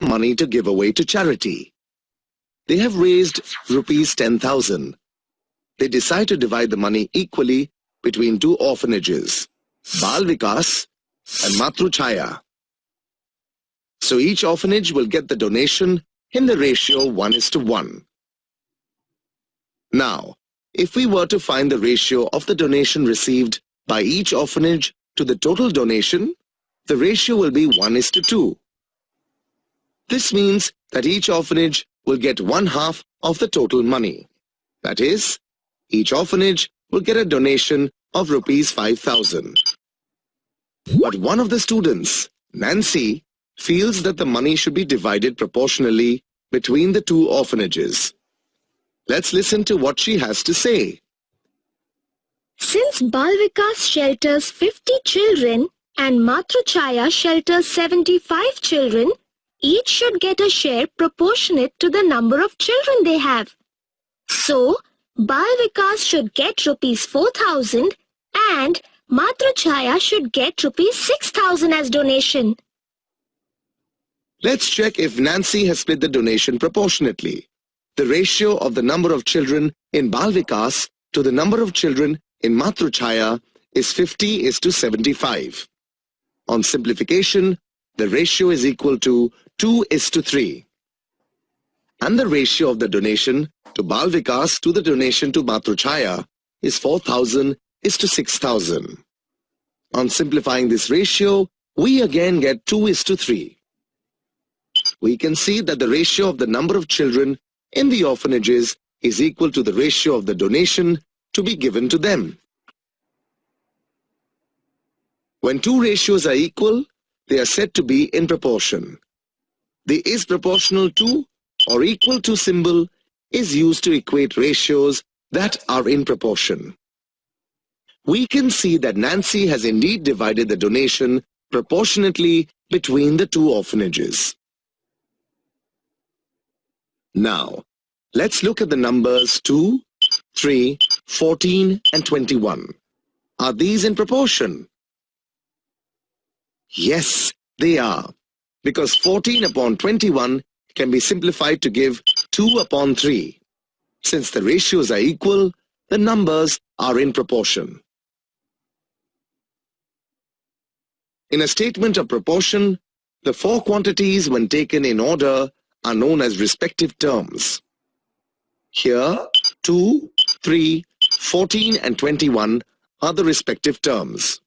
money to give away to charity. They have raised rupees 10,000. They decide to divide the money equally between two orphanages, Bal Vikas and Matru Chhaya. So each orphanage will get the donation in the ratio 1:1. Now, if we were to find the ratio of the donation received by each orphanage to the total donation, the ratio will be 1:2. This means that each orphanage will get 1/2 of the total money. That is, each orphanage will get a donation of rupees 5,000. But one of the students, Nancy, feels that the money should be divided proportionally between the two orphanages. Let's listen to what she has to say. Since Bal Vikas shelters 50 children and Matru Chhaya shelters 75 children, each should get a share proportionate to the number of children they have. So, Bal Vikas should get rupees 4,000 and Matru Chhaya should get rupees 6,000 as donation. Let's check if Nancy has split the donation proportionately. The ratio of the number of children in Bal Vikas to the number of children in Matru Chhaya is 50:75. On simplification, the ratio is equal to 2:3. And the ratio of the donation to Bal Vikas to the donation to Matru Chhaya is 4,000:6,000. On simplifying this ratio, we again get 2:3. We can see that the ratio of the number of children in the orphanages is equal to the ratio of the donation to be given to them. When two ratios are equal, they are said to be in proportion. The is proportional to or equal to symbol is used to equate ratios that are in proportion. We can see that Nancy has indeed divided the donation proportionately between the two orphanages. Now, let's look at the numbers 2, 3, 14 and 21. Are these in proportion? Yes, they are, because 14 upon 21 can be simplified to give 2 upon 3. Since the ratios are equal, the numbers are in proportion. In a statement of proportion, the four quantities when taken in order are known as respective terms. Here, 2, 3, 14 and 21 are the respective terms.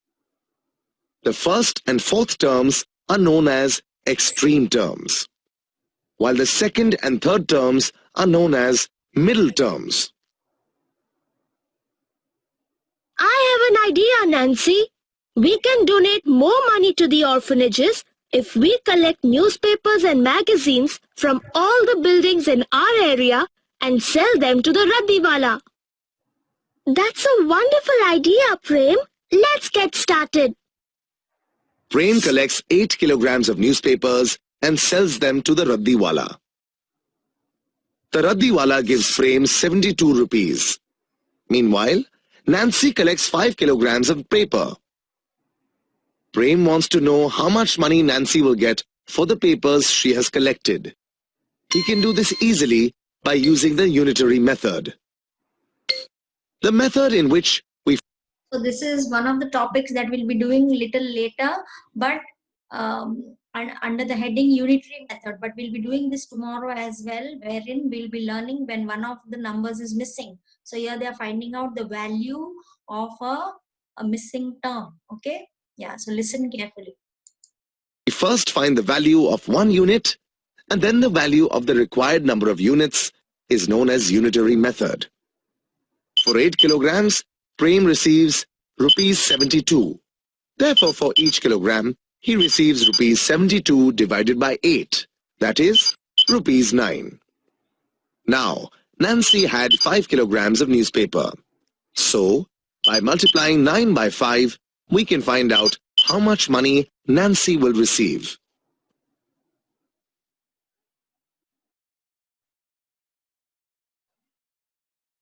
The first and fourth terms are known as extreme terms, while the second and third terms are known as middle terms. I have an idea, Nancy. We can donate more money to the orphanages if we collect newspapers and magazines from all the buildings in our area and sell them to the Raddiwala. That's a wonderful idea, Prem. Let's get started. Prem collects 8 kilograms of newspapers and sells them to the Raddiwala. The Raddiwala gives Prem 72 rupees. Meanwhile, Nancy collects 5 kilograms of paper. Prem wants to know how much money Nancy will get for the papers she has collected. He can do this easily by using the unitary method. The method in which we... So this is one of the topics that we'll be doing little later, but under the heading unitary method. But we'll be doing this tomorrow as well, wherein we'll be learning when one of the numbers is missing. So here they are finding out the value of a missing term. Okay. Yeah, so listen carefully. We first find the value of one unit, and then the value of the required number of units is known as unitary method. For 8 kilograms, Prem receives rupees 72. Therefore, for each kilogram, he receives rupees 72 divided by 8, that is, rupees 9. Now, Nancy had 5 kilograms of newspaper. So, by multiplying 9 by 5, we can find out how much money Nancy will receive.